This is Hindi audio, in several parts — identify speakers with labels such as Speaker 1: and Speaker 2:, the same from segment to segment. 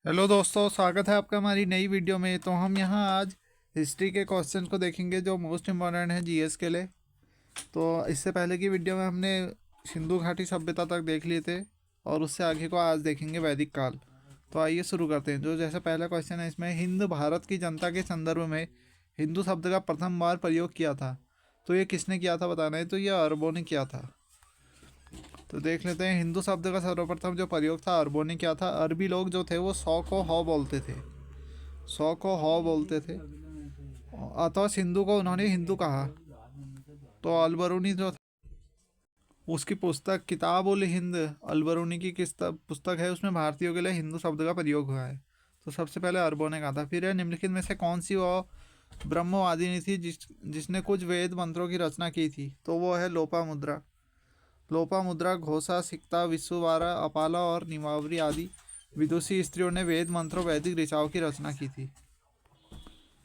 Speaker 1: हेलो दोस्तों, स्वागत है आपका हमारी नई वीडियो में। तो हम यहाँ आज हिस्ट्री के क्वेश्चन को देखेंगे जो मोस्ट इम्पॉर्टेंट है जीएस के लिए। तो इससे पहले की वीडियो में हमने सिंधु घाटी सभ्यता तक देख लिए थे और उससे आगे को आज देखेंगे वैदिक काल। तो आइए शुरू करते हैं। जो जैसे पहला क्वेश्चन है इसमें, हिंद भारत की जनता के संदर्भ में हिंदू शब्द का प्रथम बार प्रयोग किया था। तो ये किसने किया था बताना है। तो ये अरबों ने किया था। तो देख लेते हैं। हिंदू शब्द का सर्वप्रथम जो प्रयोग था अरबों ने किया था। अरबी लोग जो थे वो सौ को हौ बोलते थे। सौ को हौ बोलते थे। अतः सिंधु को उन्होंने हिंदू कहा। तो अलबरूनी जो था उसकी पुस्तक किताब उल हिंद, अलबरूनी की किस पुस्तक है उसमें भारतीयों के लिए हिंदू शब्द का प्रयोग हुआ है। तो सबसे पहले अरबों ने कहा था। फिर है, निम्नलिखित में से कौन सी वो ब्रह्मवादिनी थी जिसने कुछ वेद मंत्रों की रचना की थी। तो वो है लोपामुद्रा। लोपामुद्रा, घोषा, सिक्ता, विश्ववारा, अपाला और निमावरी आदि विदुषी स्त्रियों ने वेद मंत्रों वैदिक ऋचाओं की रचना की थी।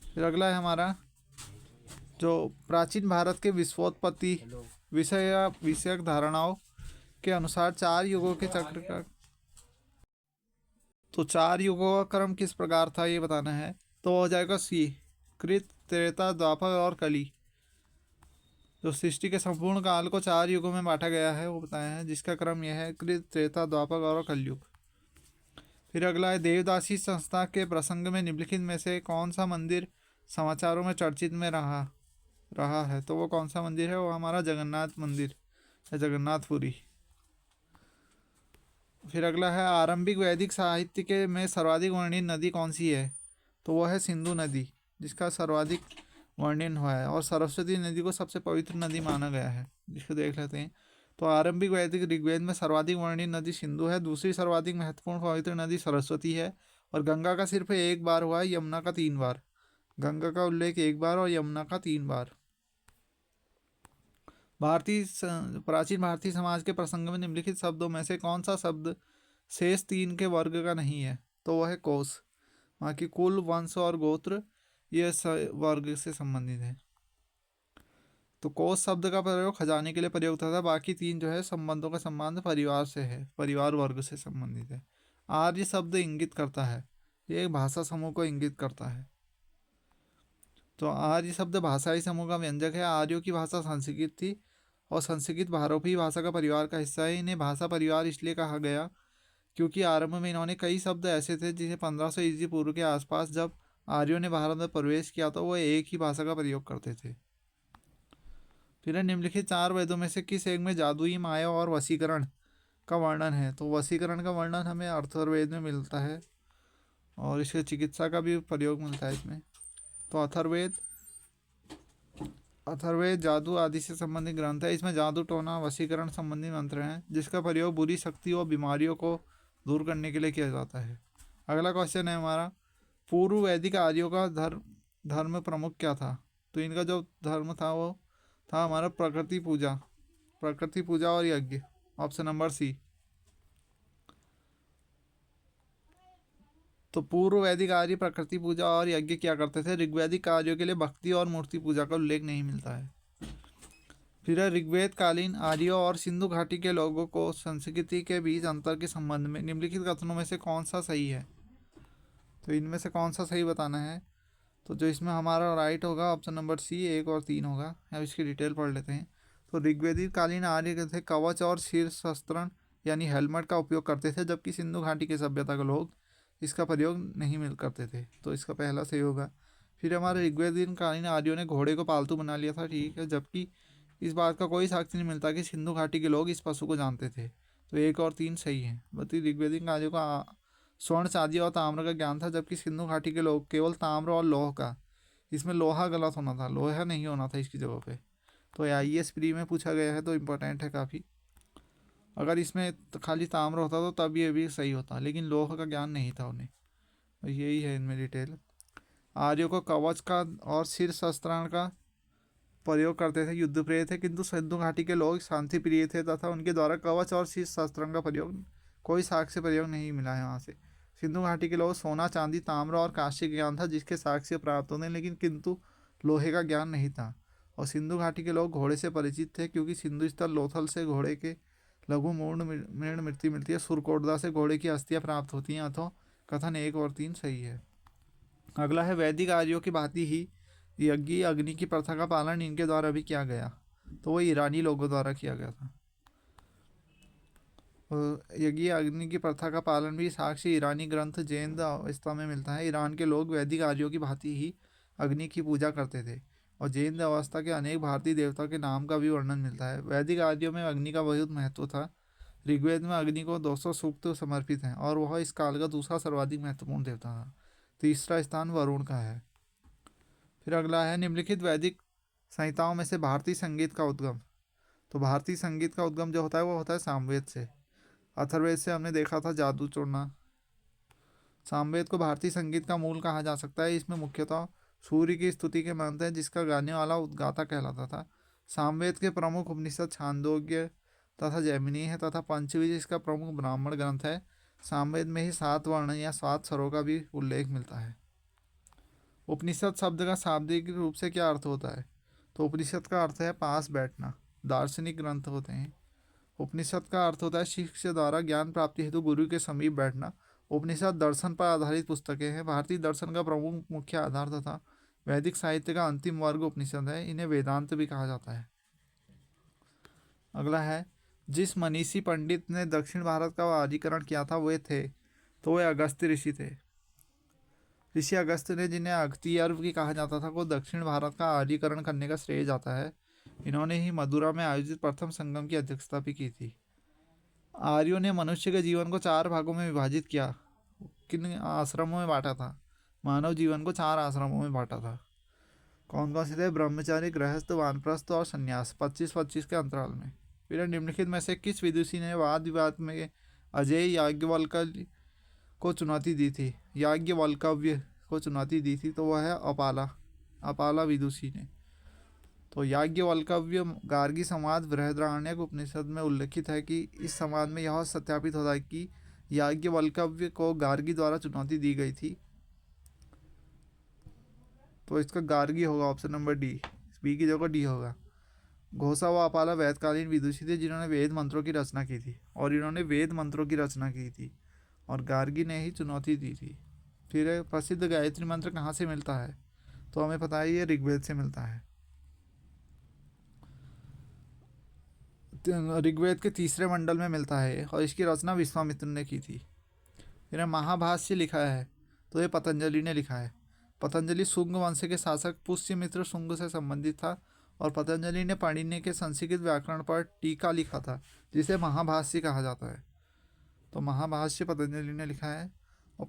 Speaker 1: फिर अगला है हमारा, जो प्राचीन भारत के विश्वोत्पत्ति विषयक धारणाओं के अनुसार चार युगों के चक्र का, तो चार युगों का क्रम किस प्रकार था ये बताना है। तो हो जाएगा सी, कृत, त्रेता, द्वापर और कली। जो सृष्टि के संपूर्ण काल को चार युगों में बांटा गया है वो बताया है, जिसका क्रम यह है, कृत, त्रेता, द्वापर और कलयुग। फिर अगला है, देवदासी संस्था के प्रसंग में निम्नलिखित में से कौन सा मंदिर समाचारों में चर्चित में रहा रहा है। तो वो कौन सा मंदिर है, वो हमारा जगन्नाथ मंदिर है, जगन्नाथपुरी। फिर अगला है, आरंभिक वैदिक साहित्य के में सर्वाधिक वर्णित नदी कौन सी है। तो वह है सिंधु नदी, जिसका सर्वाधिक वर्णन हुआ है। और सरस्वती नदी को सबसे पवित्र नदी माना गया है, जिसको देख लेते हैं। तो आरंभिक वैदिक ऋग्वेद में सर्वाधिक वर्णित नदी सिंधु है। दूसरी सर्वाधिक महत्वपूर्ण पवित्र नदी सरस्वती है। और गंगा का सिर्फ एक बार हुआ है, यमुना का 3 बार। गंगा का उल्लेख एक बार और यमुना का 3 बार। प्राचीन भारतीय समाज के प्रसंग में निम्नलिखित शब्दों में से कौन सा शब्द शेष तीन के वर्ग का नहीं है। तो वह है कोश। वहाँ की कुल, वंश और गोत्र ये वर्ग से संबंधित है। तो कोश शब्द का प्रयोग खजाने के लिए प्रयोग होता था। बाकी तीन जो है संबंधों का संबंध परिवार से है, परिवार वर्ग से संबंधित है। आर्य शब्द इंगित करता है, ये एक भाषा समूह को इंगित करता है। तो आर्य शब्द भाषाई समूह का व्यंजक है। आर्यों की भाषा संस्कृत थी और संस्कृत भारोपी भाषा का परिवार का हिस्सा है। इन्हें भाषा परिवार इसलिए कहा गया क्योंकि आरंभ में इन्होंने कई शब्द ऐसे थे जिन्हें 1500 ईस्वी पूर्व के आसपास जब आर्यों ने भारत में प्रवेश किया तो वो एक ही भाषा का प्रयोग करते थे। फिर निम्नलिखित चार वेदों में से किस एक में जादुई माया और वशीकरण का वर्णन है। तो वशीकरण का वर्णन हमें अथर्ववेद में मिलता है और इसके चिकित्सा का भी प्रयोग मिलता है इसमें। तो अथर्ववेद जादू आदि से संबंधित ग्रंथ है। इसमें जादू टोना वशीकरण संबंधी मंत्र हैं जिसका प्रयोग बुरी शक्ति और बीमारियों को दूर करने के लिए किया जाता है। अगला क्वेश्चन है हमारा, पूर्व वैदिक आर्यों का धर्म प्रमुख क्या था। तो इनका जो धर्म था वो था हमारा प्रकृति पूजा और यज्ञ। Option number C. तो पूर्व वैदिक आर्य प्रकृति पूजा और यज्ञ क्या करते थे। ऋग्वैदिक कार्यों के लिए भक्ति और मूर्ति पूजा का उल्लेख नहीं मिलता है। फिर ऋग्वेद कालीन आर्यों और सिंधु घाटी के लोगों को संस्कृति के बीच अंतर के संबंध में निम्नलिखित कथनों में से कौन सा सही है। तो इनमें से कौन सा सही बताना है। तो जो इसमें हमारा राइट होगा ऑप्शन नंबर सी, 1 और 3 होगा। अब इसकी डिटेल पढ़ लेते हैं। तो ऋग्वेदिक कालीन आर्य के थे कवच और शीर शस्त्र यानी हेलमेट का उपयोग करते थे, जबकि सिंधु घाटी के सभ्यता के लोग इसका प्रयोग नहीं मिल करते थे। तो इसका पहला सही होगा। फिर हमारे ऋग्वेदिक कालीन आर्यों ने घोड़े को पालतू बना लिया था, ठीक है, जबकि इस बात का कोई साक्ष्य नहीं मिलता कि सिंधु घाटी के लोग इस पशु को जानते थे। तो 1 और 3 सही है। बल्कि ऋग्वेदिक आर्यों का स्वर्ण, चांदी और ताम्र का ज्ञान था, जबकि सिंधु घाटी के लोग केवल ताम्र और लौह का। इसमें लोहा गलत होना था, लोहा नहीं होना था इसकी जगह पे। तो आईएएस प्री में पूछा गया है तो इम्पोर्टेंट है काफ़ी। अगर इसमें खाली ताम्र होता तो तब ये भी सही होता, लेकिन लोहा का ज्ञान नहीं था उन्हें। तो यही है इनमें डिटेल। आर्यों को कवच का और सिर शस्त्राण का प्रयोग करते थे, युद्ध प्रिय थे, किंतु सिंधु घाटी के लोग शांति प्रिय थे तथा उनके द्वारा कवच और शीर्ष शस्त्रों का प्रयोग कोई साक्ष्य प्रयोग नहीं मिला है वहाँ से। सिंधु घाटी के लोग सोना, चांदी, ताम्र और कांस्य का ज्ञान था जिसके साक्ष्य प्राप्त होने, लेकिन किंतु लोहे का ज्ञान नहीं था। और सिंधु घाटी के लोग घोड़े से परिचित थे क्योंकि सिंधु स्थल लोथल से घोड़े के लघु मूर्ण मृण मिट्टी मिलती है। सुरकोटदा से घोड़े की अस्थियाँ प्राप्त होती हैं, अथवा कथन 1 और 3 सही है। अगला है वैदिक आर्यों की भांति ही यज्ञ अग्नि की प्रथा का पालन इनके द्वारा भी किया गया, तो वो ईरानी लोगों द्वारा किया गया था। यज्ञ अग्नि की प्रथा का पालन भी साक्ष्य ईरानी ग्रंथ जैन अवस्था में मिलता है। ईरान के लोग वैदिक आर्यों की भांति ही अग्नि की पूजा करते थे और जैन अवस्था के अनेक भारतीय देवताओं के नाम का भी वर्णन मिलता है। वैदिक आर्यों में अग्नि का बहुत महत्व था। ऋग्वेद में अग्नि को 200 सूक्त समर्पित हैं और वह इस काल का दूसरा सर्वाधिक महत्वपूर्ण देवता था। तीसरा स्थान वरुण का है। फिर अगला है निम्नलिखित वैदिक संहिताओं में से भारतीय संगीत का उद्गम। तो भारतीय संगीत का उद्गम जो होता है वो होता है सामवेद से। अथर्ववेद से हमने देखा था जादू चोरना। सामवेद को भारतीय संगीत का मूल कहा जा सकता है। इसमें मुख्यतः सूर्य की स्तुति के मंत्र हैं जिसका गाने वाला उद्गाता कहलाता था। सामवेद के प्रमुख उपनिषद छांदोग्य तथा जैमिनी है तथा पंचविज इसका प्रमुख ब्राह्मण ग्रंथ है। सामवेद में ही 7 वर्ण या 7 स्वरों का भी उल्लेख मिलता है। उपनिषद शब्द का शाब्दिक रूप से क्या अर्थ होता है? तो उपनिषद का अर्थ है पास बैठना। दार्शनिक ग्रंथ होते हैं। उपनिषद का अर्थ होता है शिष्य द्वारा ज्ञान प्राप्ति हेतु गुरु के समीप बैठना। उपनिषद दर्शन पर आधारित पुस्तकें हैं। भारतीय दर्शन का प्रमुख मुख्य आधार तथा वैदिक साहित्य का अंतिम वर्ग उपनिषद है। इन्हें वेदांत भी कहा जाता है। अगला है जिस मनीषी पंडित ने दक्षिण भारत का आर्यीकरण किया था वे थे, तो वे अगस्त्य ऋषि थे। ऋषि अगस्त्य ने, जिन्हें अगस्त्य भी कहा जाता था, को दक्षिण भारत का आर्यीकरण करने का श्रेय जाता है। इन्होंने ही मदुरा में आयोजित प्रथम संगम की अध्यक्षता भी की थी। आर्यों ने मनुष्य के जीवन को 4 भागों में विभाजित किया। किन आश्रमों में बांटा था? मानव जीवन को 4 आश्रमों में बांटा था। कौन कौन से थे? ब्रह्मचारी, गृहस्थ, वानप्रस्थ और संन्यास, 25-25 के अंतराल में। फिर निम्नलिखित में से किस विदुषी ने वाद विवाद में अजय याज्ञवल्क्य को चुनौती दी थी? याज्ञवल्क्य को चुनौती दी थी तो वह है अपाला विदुषी ने। तो याज्ञवल्क्य गार्गी संवाद बृहदारण्यक उपनिषद में उल्लेखित है कि इस संवाद में यह सत्यापित होता है कि याज्ञवल्क्य को गार्गी द्वारा चुनौती दी गई थी। तो इसका गार्गी होगा ऑप्शन नंबर डी। बी की जगह डी होगा। घोषा व अपाला वैदकालीन विदुषी थे जिन्होंने वेद मंत्रों की रचना की थी और गार्गी ने ही चुनौती दी थी। फिर प्रसिद्ध गायत्री मंत्र कहाँ से मिलता है? तो हमें पता है ये ऋग्वेद से मिलता है। ऋग्वेद के 3रे मंडल में मिलता है और इसकी रचना विश्वामित्र ने की थी। फिर महाभाष्य लिखा है तो ये पतंजलि ने लिखा है। पतंजलि शुंग वंश के शासक पुष्यमित्र शुंग से संबंधित था और पतंजलि ने पाणिनि के संस्कृत व्याकरण पर टीका लिखा था जिसे महाभाष्य कहा जाता है। तो महाभाष्य पतंजलि ने लिखा है। और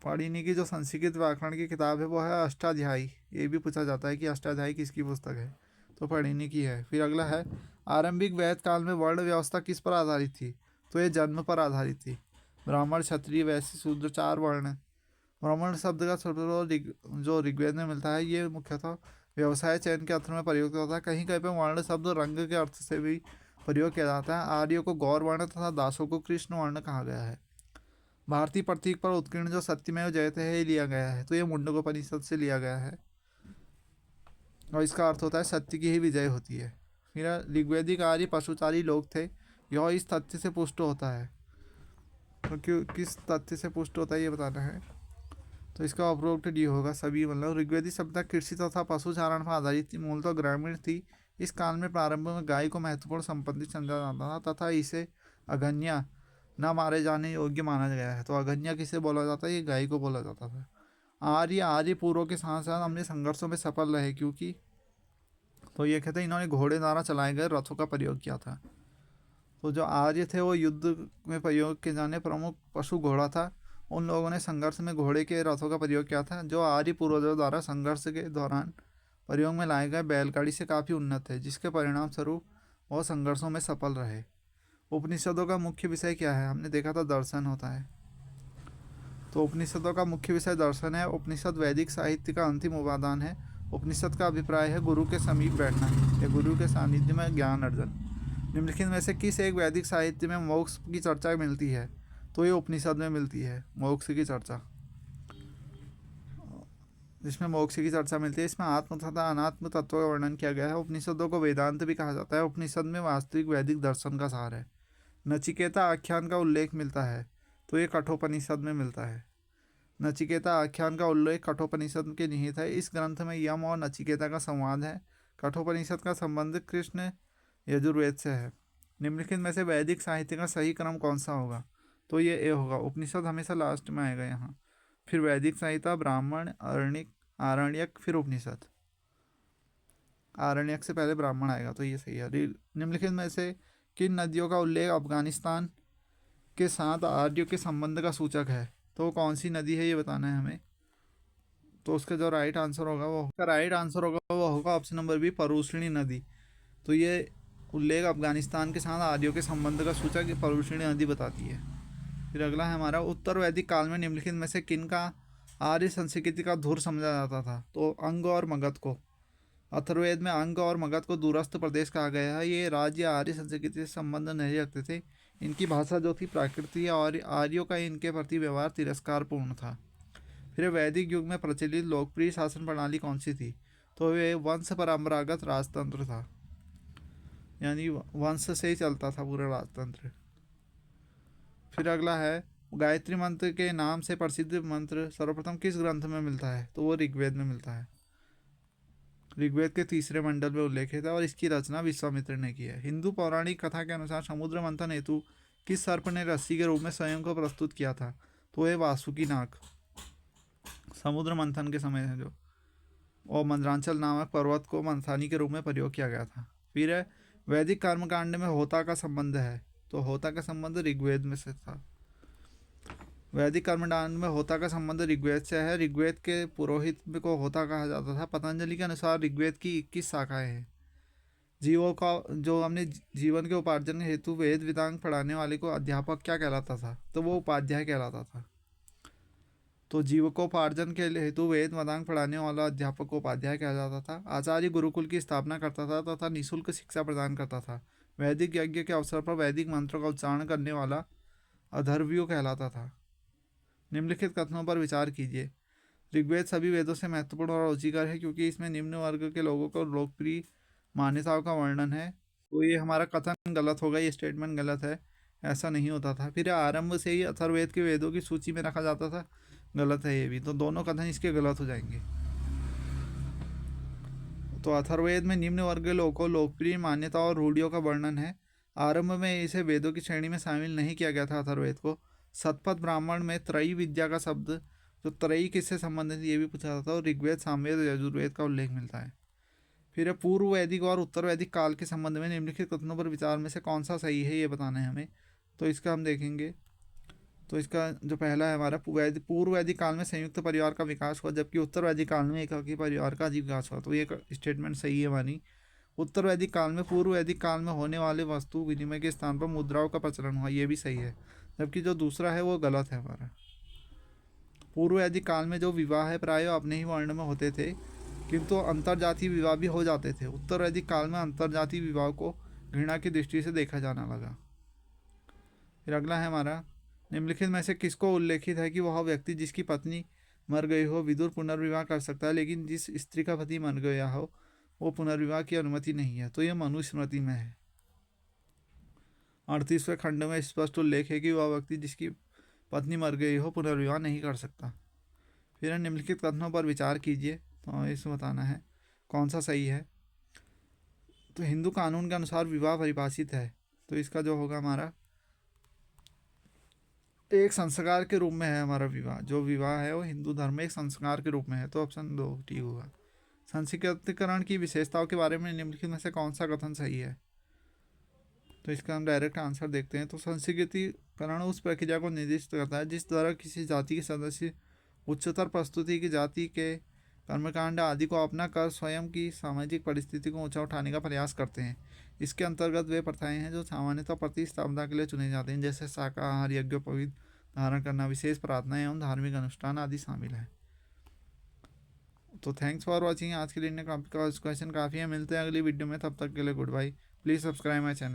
Speaker 1: पाणिनि की जो संस्कृत व्याकरण की किताब है वो है अष्टाध्यायी। ये भी पूछा जाता है कि अष्टाध्यायी किसकी पुस्तक है, तो पाणिनि की है। फिर अगला है आरंभिक वैद काल में वर्ण व्यवस्था किस पर आधारित थी? तो ये जन्म पर आधारित थी। ब्राह्मण, क्षत्रिय, वैश्य, शूद्र 4 वर्ण। ब्राह्मण शब्द का जो ऋग्वेद में मिलता है ये मुख्यतः व्यवसाय चयन के अर्थ में प्रयोग होता है। कहीं कहीं पर वर्ण शब्द रंग के अर्थ से भी प्रयोग किया जाता है। आर्यों को गौर वर्ण तथा दासों को कृष्ण वर्ण कहा गया है। भारतीय प्रतीक पर उत्कीर्ण जो सत्यमेव जयते है लिया गया है, तो ये मुंडकोपनिषद से लिया गया है और इसका अर्थ होता है सत्य की ही विजय होती है। फिर ऋग्वेदिक आर्य पशुचारी लोग थे। यह इस तथ्य से पुष्ट होता है। तो क्यों किस तथ्य से पुष्ट होता है ये बताना है। तो इसका उपरोक्त डी होगा सभी। मतलब ऋग्वेदी सभ्यता कृषि तथा पशुचारण पर आधारित थी, मूलतः ग्रामीण थी। इस काल में प्रारंभ में गाय को महत्वपूर्ण संपत्ति समझा जाता था तथा इसे अघन्या न मारे जाने योग्य माना गया है। तो अघन्या किसे बोला जाता है? ये गाय को बोला जाता था। आर्य पूर्व के साथ साथ अपने संघर्षों में सफल रहे क्योंकि, तो ये कहते हैं इन्होंने घोड़े द्वारा चलाए गए रथों का प्रयोग किया था। तो जो आर्य थे वो युद्ध में प्रयोग किए जाने प्रमुख पशु घोड़ा था। उन लोगों ने संघर्ष में घोड़े के रथों का प्रयोग किया था जो आर्य पूर्वजों द्वारा संघर्ष के दौरान प्रयोग में लाए गए बैलगाड़ी से काफ़ी उन्नत है, जिसके परिणाम स्वरूप वह संघर्षों में सफल रहे। उपनिषदों का मुख्य विषय क्या है? हमने देखा था दर्शन होता है। तो उपनिषदों का मुख्य विषय दर्शन है। उपनिषद वैदिक साहित्य का अंतिम उपादान है। उपनिषद का अभिप्राय है गुरु के समीप बैठना या गुरु के सानिध्य में ज्ञान अर्जन। निम्नलिखित में से किस एक वैदिक साहित्य में मोक्ष की चर्चा मिलती है? तो ये उपनिषद में मिलती है मोक्ष की चर्चा। जिसमें मोक्ष की चर्चा मिलती है इसमें आत्म तथा अनात्म तत्व का वर्णन किया गया है। उपनिषदों को वेदांत भी कहा जाता है। उपनिषद में वास्तविक वैदिक दर्शन का सार है। नचिकेता आख्यान का उल्लेख मिलता है तो ये कठोपनिषद में मिलता है। नचिकेता आख्यान का उल्लेख कठोपनिषद के निहित है। इस ग्रंथ में यम और नचिकेता का संवाद है। कठोपनिषद का संबंध कृष्ण यजुर्वेद से है। निम्नलिखित में से वैदिक साहित्य का सही क्रम कौन सा होगा? तो ये ए होगा। उपनिषद हमेशा लास्ट में आएगा यहाँ, फिर वैदिक साहित्य, ब्राह्मण, आरण्यक, फिर उपनिषद। आरण्यक से पहले ब्राह्मण आएगा, तो ये सही है। निम्नलिखित में से किन नदियों का उल्लेख अफगानिस्तान के साथ आर्यों के संबंध का सूचक है? तो कौन सी नदी है ये बताना है हमें। तो उसका जो राइट आंसर होगा वो होगा ऑप्शन नंबर बी, परुष्णी नदी। तो ये उल्लेख अफगानिस्तान के साथ आर्यों के संबंध का सूचक परुष्णी नदी बताती है। फिर अगला है हमारा, उत्तर वैदिक काल में निम्नलिखित में से किन का आर्य संस्कृति का धुर समझा जाता था? तो अंग और मगध को। अथर्ववेद में अंग और मगध को दूरस्थ प्रदेश कहा गया है। ये राज्य आर्य संस्कृति से संबंध नहीं रखते थे। इनकी भाषा जो थी प्राकृतिक और आर्यों का इनके प्रति व्यवहार तिरस्कारपूर्ण था। फिर वैदिक युग में प्रचलित लोकप्रिय शासन प्रणाली कौन सी थी? तो वे वंश परंपरागत राजतंत्र था, यानी वंश से ही चलता था पूरा राजतंत्र। फिर अगला है, गायत्री मंत्र के नाम से प्रसिद्ध मंत्र सर्वप्रथम किस ग्रंथ में मिलता है? तो वो ऋग्वेद में मिलता है। ऋग्वेद के तीसरे मंडल में उल्लेखित है और इसकी रचना विश्वामित्र ने की है। हिंदू पौराणिक कथा के अनुसार समुद्र मंथन हेतु किस सर्प ने रस्सी के रूप में स्वयं को प्रस्तुत किया था? तो ये वासुकी नाग। समुद्र मंथन के समय है जो, और मंदरांचल नामक पर्वत को मंथानी के रूप में प्रयोग किया गया था। फिर है, वैदिक कर्मकांड में होता का संबंध है। तो होता का संबंध ऋग्वेद में से था। वैदिक कर्मकांड में होता का संबंध ऋग्वेद से है। ऋग्वेद के पुरोहित को होता कहा जाता था। पतंजलि के अनुसार ऋग्वेद की 21 शाखाएं हैं। जीवों का जो हमने जीवन के उपार्जन हेतु वेद वेदांग पढ़ाने वाले को अध्यापक क्या कहलाता था? तो वो उपाध्याय कहलाता था। तो जीवकोपार्जन के हेतु वेद वेदांग पढ़ाने वाला अध्यापक को उपाध्याय कहा जाता था। आचार्य गुरुकुल की स्थापना करता था तथा निःशुल्क शिक्षा प्रदान करता था। वैदिक यज्ञ के अवसर पर वैदिक मंत्रों का उच्चारण करने वाला अधर्व्यु कहलाता था। निम्नलिखित कथनों पर विचार कीजिए। ऋग्वेद सभी वेदों से महत्वपूर्ण और रुचिकर है क्योंकि इसमें निम्न वर्ग के लोगों को लोकप्रिय मान्यताओं का वर्णन है। तो ये हमारा कथन गलत होगा, ये स्टेटमेंट गलत है, ऐसा नहीं होता था। फिर आरंभ से ही अथर्ववेद के वेदों की सूची में रखा जाता था, गलत है ये भी। तो दोनों कथन इसके गलत हो जाएंगे। तो अथर्ववेद में निम्न वर्ग के लोगों को लोकप्रिय मान्यता और रूढ़ियों का वर्णन है। आरंभ में इसे वेदों की श्रेणी में शामिल नहीं किया गया था अथर्ववेद को। शतपथ ब्राह्मण में त्रयी विद्या का शब्द, जो त्रयी किससे संबंधित ये भी पूछा जाता है। और ऋग्वेद, सामवेद, यजुर्वेद का उल्लेख मिलता है। फिर है, पूर्व वैदिक और उत्तर वैदिक काल के संबंध में निम्नलिखित कथनों पर विचार में से कौन सा सही है ये बताना है हमें। तो इसका हम देखेंगे। तो इसका जो पहला है हमारा, पूर्व वैदिक काल में संयुक्त परिवार का विकास हुआ, जबकि उत्तर वैदिक काल में एकाकी परिवार का अधिक विकास हुआ। तो ये स्टेटमेंट सही है मानी। उत्तर वैदिक काल में पूर्व वैदिक काल में होने वाले वस्तु विनिमय के स्थान पर मुद्राओं का प्रचलन हुआ, ये भी सही है। जबकि जो दूसरा है वो गलत है हमारा। पूर्व वैदिक काल में जो विवाह है प्राय अपने ही वर्ण में होते थे, किंतु अंतरजातीय विवाह भी हो जाते थे। उत्तर वैदिक काल में अंतरजातीय विवाह को घृणा की दृष्टि से देखा जाने लगा। फिर अगला है हमारा, निम्नलिखित में से किसको उल्लेखित है कि वह व्यक्ति जिसकी पत्नी मर गई हो विदुर पुनर्विवाह कर सकता है, लेकिन जिस स्त्री का पति मर गया हो वो पुनर्विवाह की अनुमति नहीं है? तो यह मनुस्मृति में है। 38वें खंड में स्पष्ट उल्लेख है कि वह व्यक्ति जिसकी पत्नी मर गई हो पुनर्विवाह नहीं कर सकता। फिर निम्नलिखित कथनों पर विचार कीजिए, तो इसमें बताना है कौन सा सही है। तो हिंदू कानून के अनुसार विवाह परिभाषित है, तो इसका जो होगा हमारा, एक संस्कार के रूप में है हमारा विवाह। जो विवाह है वो हिंदू धर्म में एक संस्कार के रूप में है। तो ऑप्शन 2 ठीक होगा। संस्कृतिकरण की विशेषताओं के बारे में निम्नलिखित में से कौन सा कथन सही है? तो इसका हम डायरेक्ट आंसर देखते हैं। तो संस्कृतिकरण उस प्रक्रिया को निर्दिष्ट करता है जिस द्वारा किसी जाति के सदस्य उच्चतर प्रस्तुति की जाति के कर्मकांड आदि को अपना कर स्वयं की सामाजिक परिस्थिति को ऊंचा उठाने का प्रयास करते हैं। इसके अंतर्गत वे प्रथाएं हैं जो सामान्यतः प्रतिस्पर्धा के लिए चुने जाते हैं, जैसे शाकाहार, यज्ञोपवीत धारण करना, विशेष प्रार्थना एवं धार्मिक अनुष्ठान आदि शामिल है। तो थैंक्स फॉर वॉचिंग। आज के लिए क्वेश्चन काफ़ी है। मिलते हैं अगली वीडियो में, तब तक के लिए good bye. Please subscribe my channel.